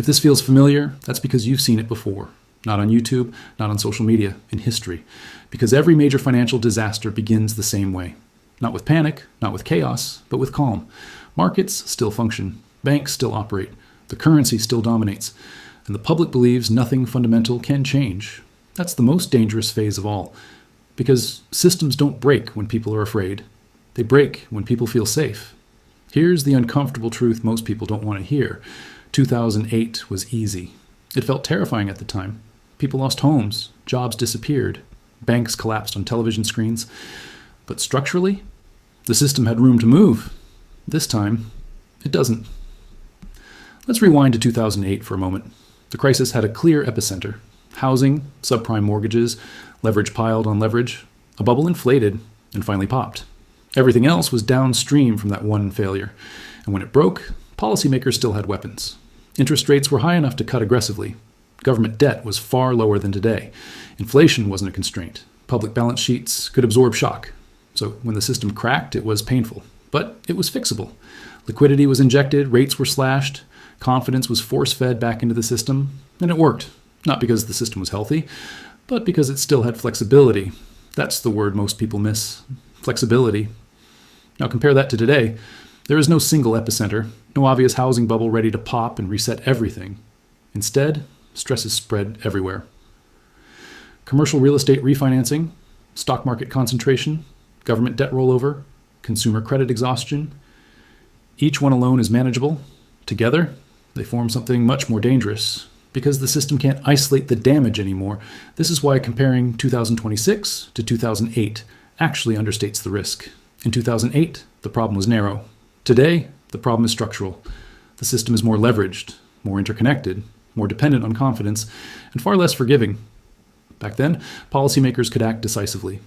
If this feels familiar, that's because you've seen it before. Not on YouTube, not on social media, in history. Because every major financial disaster begins the same way. Not with panic, not with chaos, but with calm. Markets still function. Banks still operate. The currency still dominates. And the public believes nothing fundamental can change. That's the most dangerous phase of all. Because systems don't break when people are afraid. They break when people feel safe. Here's the uncomfortable truth most people don't want to hear. 2008 was easy. It felt terrifying at the time. People lost homes. Jobs disappeared. Banks collapsed on television screens. But structurally, the system had room to move. This time, it doesn't. Let's rewind to 2008 for a moment. The crisis had a clear epicenter. Housing, subprime mortgages, leverage piled on leverage. A bubble inflated and finally popped. Everything else was downstream from that one failure. And when it broke, policymakers still had weapons. Interest rates were high enough to cut aggressively. Government debt was far lower than today. Inflation wasn't a constraint. Public balance sheets could absorb shock. So when the system cracked, it was painful. But it was fixable. Liquidity was injected, rates were slashed, confidence was force-fed back into the system, and it worked. Not because the system was healthy, but because it still had flexibility. That's the word most people miss. Flexibility. Now compare that to today. There is no single epicenter, no obvious housing bubble ready to pop and reset everything. Instead, stress is spread everywhere. Commercial real estate refinancing, stock market concentration, government debt rollover, consumer credit exhaustion. Each one alone is manageable. Together, they form something much more dangerous. Because the system can't isolate the damage anymore, this is why comparing 2026 to 2008 actually understates the risk. In 2008, the problem was narrow. Today, the problem is structural. The system is more leveraged, more interconnected, more dependent on confidence, and far less forgiving. Back then, policymakers could act decisively.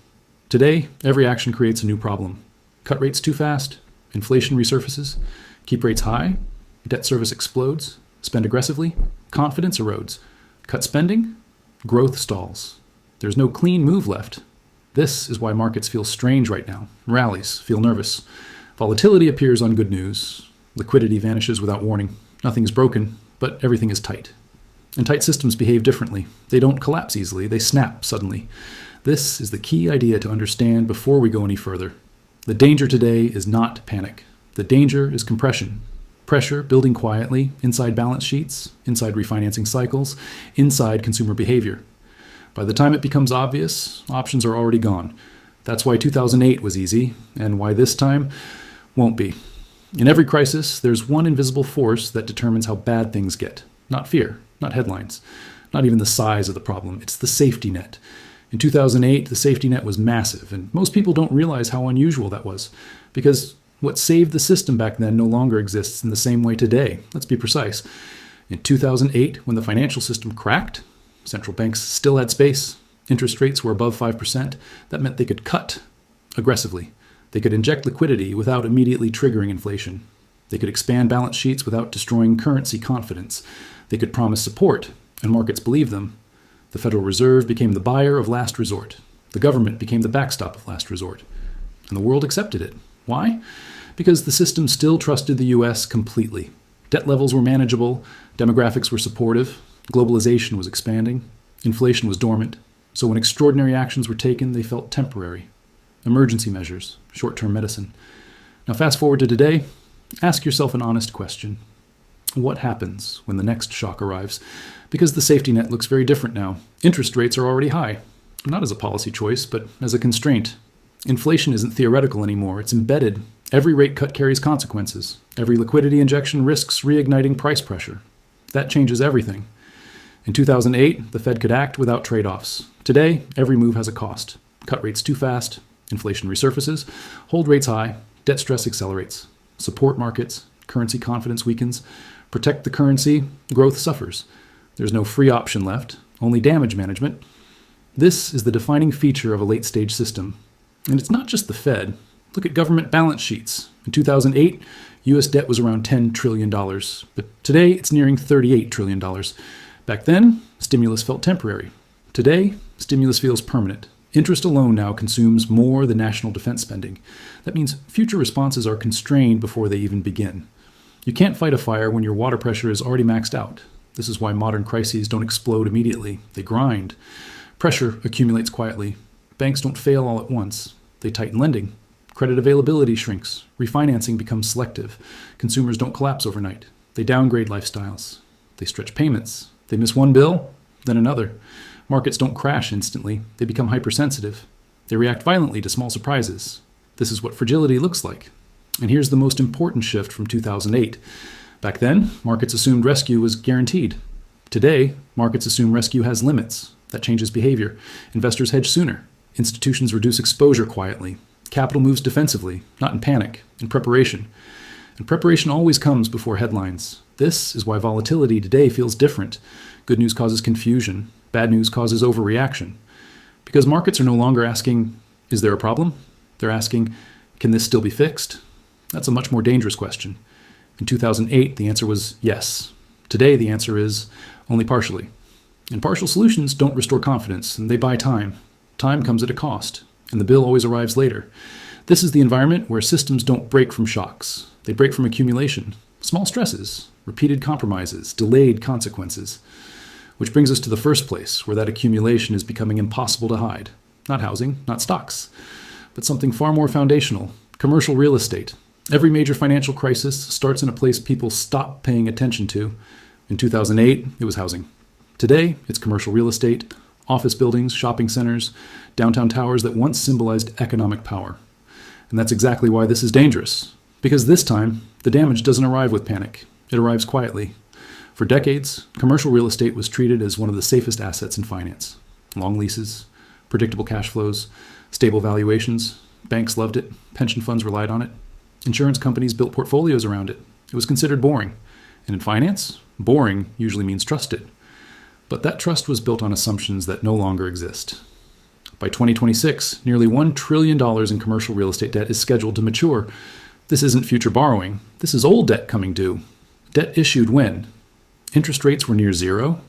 Today, every action creates a new problem. Cut rates too fast, inflation resurfaces. Keep rates high, debt service explodes. Spend aggressively, confidence erodes. Cut spending, growth stalls. There's no clean move left. This is why markets feel strange right now. Rallies feel nervous. Volatility appears on good news. Liquidity vanishes without warning. Nothing is broken, but everything is tight. And tight systems behave differently. They don't collapse easily. They snap suddenly. This is the key idea to understand before we go any further. The danger today is not panic. The danger is compression. Pressure building quietly inside balance sheets, inside refinancing cycles, inside consumer behavior. By the time it becomes obvious, options are already gone. That's why 2008 was easy, and why this time won't be. In every crisis, there's one invisible force that determines how bad things get. Not fear, not headlines, not even the size of the problem. It's the safety net. In 2008, the safety net was massive, and most people don't realize how unusual that was, because what saved the system back then no longer exists in the same way today. Let's be precise. In 2008, when the financial system cracked, central banks still had space. Interest rates were above 5%. That meant they could cut aggressively. They could inject liquidity without immediately triggering inflation. They could expand balance sheets without destroying currency confidence. They could promise support, and markets believed them. The Federal Reserve became the buyer of last resort. The government became the backstop of last resort. And the world accepted it. Why? Because the system still trusted the U.S. completely. Debt levels were manageable, demographics were supportive, globalization was expanding, inflation was dormant. So when extraordinary actions were taken, they felt temporary. Emergency measures, short-term medicine. Now fast forward to today, ask yourself an honest question. What happens when the next shock arrives? Because the safety net looks very different now. Interest rates are already high, not as a policy choice, but as a constraint. Inflation isn't theoretical anymore, it's embedded. Every rate cut carries consequences. Every liquidity injection risks reigniting price pressure. That changes everything. In 2008, the Fed could act without trade-offs. Today, every move has a cost. Cut rates too fast, inflation resurfaces, hold rates high, debt stress accelerates. Support markets, currency confidence weakens. Protect the currency, growth suffers. There's no free option left, only damage management. This is the defining feature of a late-stage system. And it's not just the Fed. Look at government balance sheets. In 2008, U.S. debt was around $10 trillion, but today it's nearing $38 trillion. Back then, stimulus felt temporary. Today, stimulus feels permanent. Interest alone now consumes more than national defense spending. That means future responses are constrained before they even begin. You can't fight a fire when your water pressure is already maxed out. This is why modern crises don't explode immediately. They grind. Pressure accumulates quietly. Banks don't fail all at once. They tighten lending. Credit availability shrinks. Refinancing becomes selective. Consumers don't collapse overnight. They downgrade lifestyles. They stretch payments. They miss one bill, then another. Markets don't crash instantly. They become hypersensitive. They react violently to small surprises. This is what fragility looks like. And here's the most important shift from 2008. Back then, markets assumed rescue was guaranteed. Today, markets assume rescue has limits. That changes behavior. Investors hedge sooner. Institutions reduce exposure quietly. Capital moves defensively, not in panic, in preparation. And preparation always comes before headlines. This is why volatility today feels different. Good news causes confusion. Bad news causes overreaction. Because markets are no longer asking, is there a problem? They're asking, can this still be fixed? That's a much more dangerous question. In 2008, the answer was yes. Today, the answer is only partially. And partial solutions don't restore confidence, and they buy time. Time comes at a cost, and the bill always arrives later. This is the environment where systems don't break from shocks. They break from accumulation, small stresses, repeated compromises, delayed consequences. Which brings us to the first place, where that accumulation is becoming impossible to hide. Not housing, not stocks, but something far more foundational, commercial real estate. Every major financial crisis starts in a place people stop paying attention to. In 2008, it was housing. Today, it's commercial real estate, office buildings, shopping centers, downtown towers that once symbolized economic power. And that's exactly why this is dangerous. Because this time, the damage doesn't arrive with panic. It arrives quietly. For decades, commercial real estate was treated as one of the safest assets in finance. Long leases, predictable cash flows, stable valuations. Banks loved it. Pension funds relied on it. Insurance companies built portfolios around it. It was considered boring. And in finance, boring usually means trusted. But that trust was built on assumptions that no longer exist. By 2026, nearly $1 trillion in commercial real estate debt is scheduled to mature. This isn't future borrowing. This is old debt coming due. Debt issued when? Interest rates were near zero.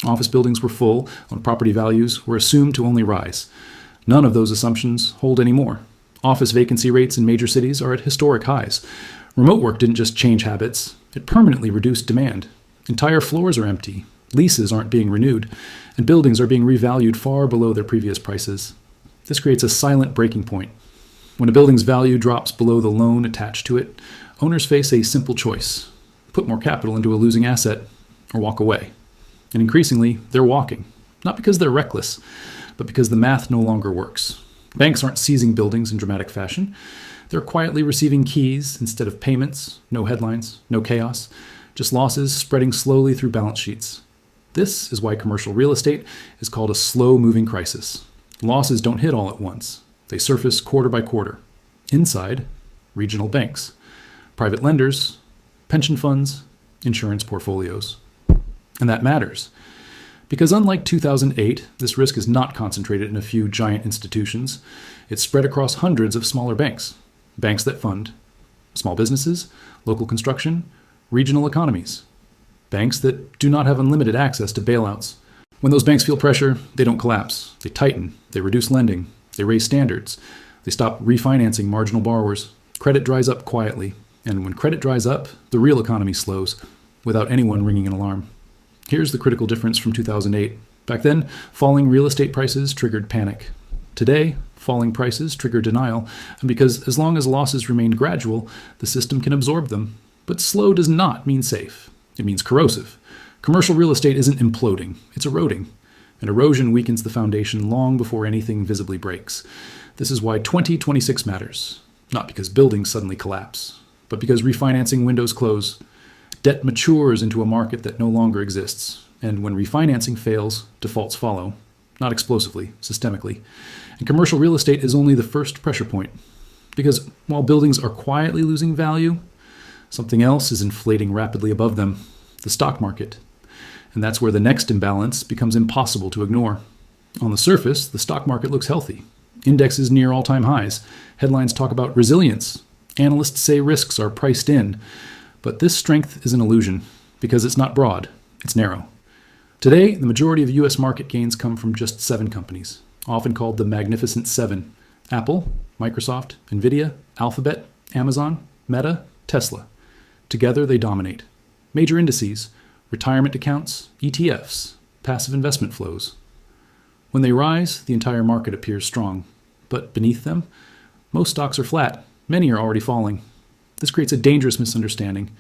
Office buildings were full, and property values were assumed to only rise. None of those assumptions hold anymore. Office vacancy rates in major cities are at historic highs. Remote work didn't just change habits, it permanently reduced demand. Entire floors are empty. Leases aren't being renewed, and buildings are being revalued far below their previous prices. This creates a silent breaking point. When a building's value drops below the loan attached to it, owners face a simple choice: put more capital into a losing asset or walk away. And increasingly, they're walking, not because they're reckless, but because the math no longer works. Banks aren't seizing buildings in dramatic fashion. They're quietly receiving keys instead of payments, no headlines, no chaos, just losses spreading slowly through balance sheets. This is why commercial real estate is called a slow-moving crisis. Losses don't hit all at once. They surface quarter by quarter. Inside, regional banks, private lenders, pension funds, insurance portfolios. And that matters. Because unlike 2008, this risk is not concentrated in a few giant institutions. It's spread across hundreds of smaller banks. Banks that fund small businesses, local construction, regional economies. Banks that do not have unlimited access to bailouts. When those banks feel pressure, they don't collapse. They tighten. They reduce lending. They raise standards. They stop refinancing marginal borrowers. Credit dries up quietly. And when credit dries up, the real economy slows, without anyone ringing an alarm. Here's the critical difference from 2008. Back then, falling real estate prices triggered panic. Today, falling prices trigger denial, and because as long as losses remain gradual, the system can absorb them. But slow does not mean safe. It means corrosive. Commercial real estate isn't imploding, it's eroding. And erosion weakens the foundation long before anything visibly breaks. This is why 2026 matters. Not because buildings suddenly collapse, but because refinancing windows close. Debt matures into a market that no longer exists. And when refinancing fails, defaults follow. Not explosively, systemically. And commercial real estate is only the first pressure point. Because while buildings are quietly losing value, something else is inflating rapidly above them: the stock market. And that's where the next imbalance becomes impossible to ignore. On the surface, the stock market looks healthy. Indexes near all-time highs. Headlines talk about resilience. Analysts say risks are priced in. But this strength is an illusion, because it's not broad, it's narrow. Today, the majority of U.S. market gains come from just 7 companies, often called the Magnificent Seven: Apple, Microsoft, Nvidia, Alphabet, Amazon, Meta, Tesla. Together, they dominate. Major indices: retirement accounts, ETFs, passive investment flows. When they rise, the entire market appears strong. But beneath them, most stocks are flat. Many are already falling. This creates a dangerous misunderstanding.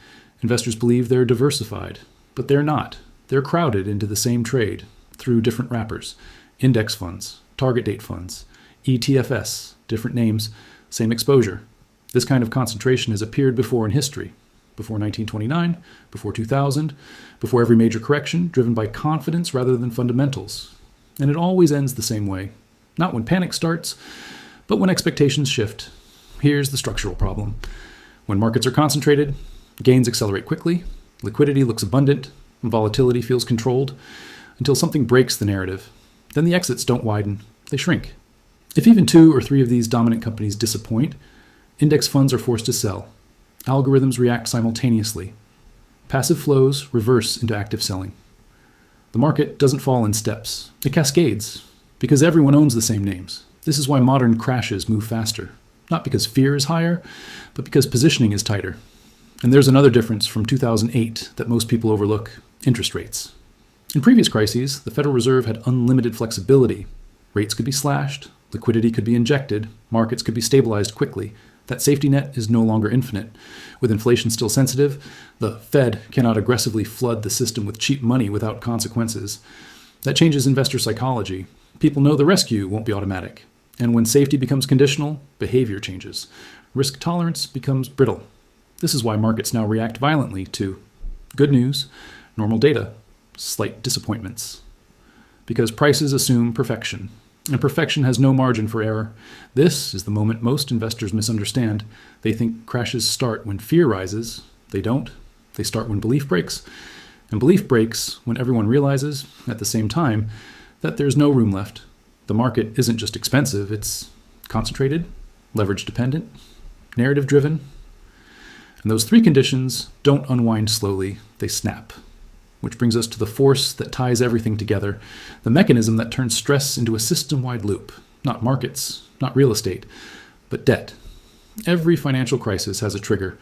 Investors believe they're diversified, but they're not. They're crowded into the same trade through different wrappers: index funds, target date funds, ETFs, different names, same exposure. This kind of concentration has appeared before in history. Before 1929, before 2000, before every major correction, driven by confidence rather than fundamentals. And it always ends the same way. Not when panic starts, but when expectations shift. Here's the structural problem. When markets are concentrated, gains accelerate quickly, liquidity looks abundant, and volatility feels controlled, until something breaks the narrative. Then the exits don't widen, they shrink. If even 2 or 3 of these dominant companies disappoint, index funds are forced to sell. Algorithms react simultaneously. Passive flows reverse into active selling. The market doesn't fall in steps. It cascades, because everyone owns the same names. This is why modern crashes move faster. Not because fear is higher, but because positioning is tighter. And there's another difference from 2008 that most people overlook: interest rates. In previous crises, the Federal Reserve had unlimited flexibility. Rates could be slashed, liquidity could be injected, markets could be stabilized quickly. That safety net is no longer infinite. With inflation still sensitive, the Fed cannot aggressively flood the system with cheap money without consequences. That changes investor psychology. People know the rescue won't be automatic. And when safety becomes conditional, behavior changes. Risk tolerance becomes brittle. This is why markets now react violently to good news, normal data, slight disappointments. Because prices assume perfection. And perfection has no margin for error. This is the moment most investors misunderstand. They think crashes start when fear rises. They don't. They start when belief breaks. And belief breaks when everyone realizes, at the same time, that there's no room left. The market isn't just expensive, it's concentrated, leverage dependent, narrative driven. And those 3 conditions don't unwind slowly, they snap. Which brings us to the force that ties everything together, the mechanism that turns stress into a system-wide loop. Not markets, not real estate, but debt. Every financial crisis has a trigger,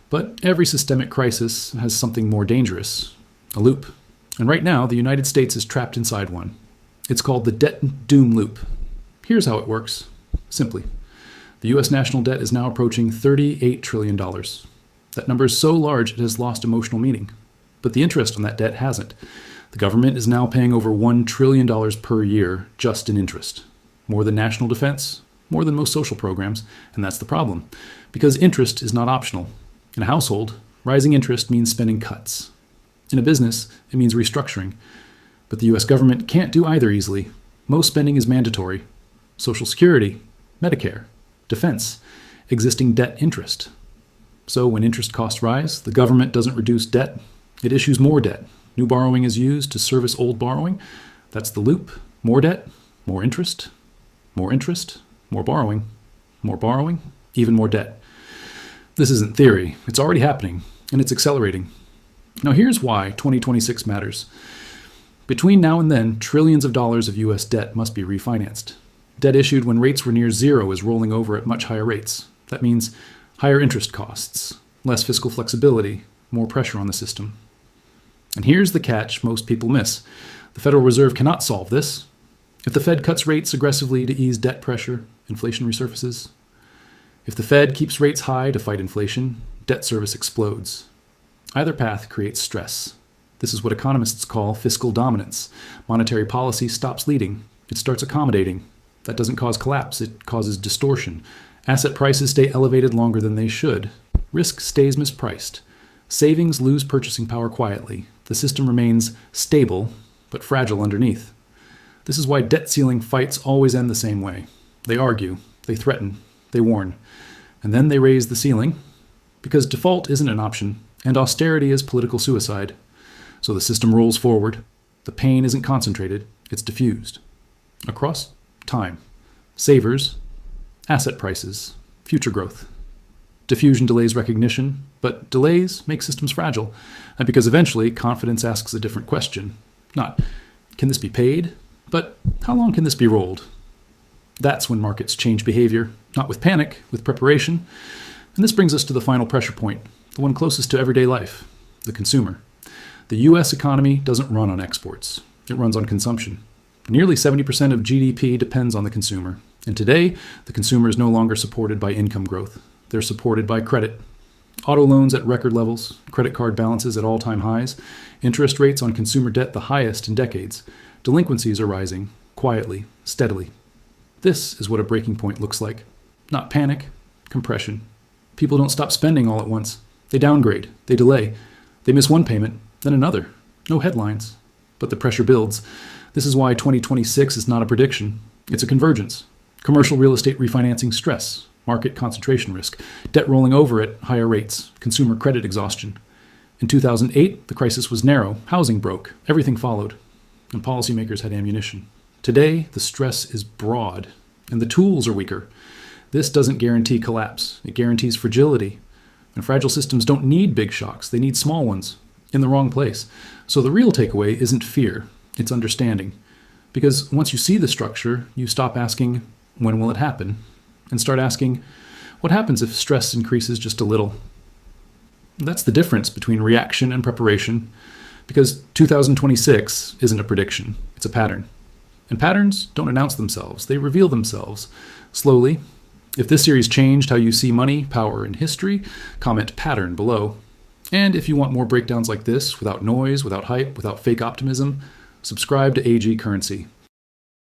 but every systemic crisis has something more dangerous: a loop. And right now, the United States is trapped inside one. It's called the debt doom loop. Here's how it works. Simply, the U.S. national debt is now approaching $38 trillion. That number is so large it has lost emotional meaning. But the interest on that debt hasn't. The government is now paying over $1 trillion per year just in interest. More than national defense, more than most social programs, and that's the problem. Because interest is not optional. In a household, rising interest means spending cuts. In a business, it means restructuring. But the U.S. government can't do either easily. Most spending is mandatory. Social Security, Medicare, defense, existing debt interest. So when interest costs rise, the government doesn't reduce debt. It issues more debt. New borrowing is used to service old borrowing. That's the loop. More debt, more interest, more borrowing, even more debt. This isn't theory. It's already happening, and it's accelerating. Now here's why 2026 matters. Between now and then, trillions of dollars of U.S. debt must be refinanced. Debt issued when rates were near zero is rolling over at much higher rates. That means higher interest costs, less fiscal flexibility, more pressure on the system. And here's the catch most people miss. The Federal Reserve cannot solve this. If the Fed cuts rates aggressively to ease debt pressure, inflation resurfaces. If the Fed keeps rates high to fight inflation, debt service explodes. Either path creates stress. This is what economists call fiscal dominance. Monetary policy stops leading. It starts accommodating. That doesn't cause collapse, it causes distortion. Asset prices stay elevated longer than they should. Risk stays mispriced. Savings lose purchasing power quietly. The system remains stable, but fragile underneath. This is why debt ceiling fights always end the same way. They argue, they threaten, they warn, and then they raise the ceiling, because default isn't an option, and austerity is political suicide. So the system rolls forward. The pain isn't concentrated, it's diffused. Across time. Savers, asset prices, future growth. Diffusion delays recognition, but delays make systems fragile, and because eventually confidence asks a different question. Not, can this be paid? But how long can this be rolled? That's when markets change behavior, not with panic, with preparation. And this brings us to the final pressure point, the one closest to everyday life, the consumer. The The U.S. economy doesn't run on exports. It runs on consumption. Nearly 70% of GDP depends on the consumer. And today, the consumer is no longer supported by income growth. They're supported by credit. Auto loans at record levels, credit card balances at all-time highs, interest rates on consumer debt the highest in decades. Delinquencies are rising, quietly, steadily. This is what a breaking point looks like. Not panic, compression. People don't stop spending all at once. They downgrade, they delay. They miss one payment, then another. No headlines. But the pressure builds. This is why 2026 is not a prediction. It's a convergence. Commercial real estate refinancing stress, market concentration risk, debt rolling over at higher rates, consumer credit exhaustion. In 2008, the crisis was narrow. Housing broke. Everything followed. And policymakers had ammunition. Today, the stress is broad, and the tools are weaker. This doesn't guarantee collapse. It guarantees fragility. And fragile systems don't need big shocks. They need small ones in the wrong place. So the real takeaway isn't fear. It's understanding. Because once you see the structure, you stop asking, when will it happen? And start asking, what happens if stress increases just a little? That's the difference between reaction and preparation. Because 2026 isn't a prediction. It's a pattern. And patterns don't announce themselves. They reveal themselves slowly. If this series changed how you see money, power, and history, comment pattern below. And if you want more breakdowns like this, without noise, without hype, without fake optimism, subscribe to AG Currency.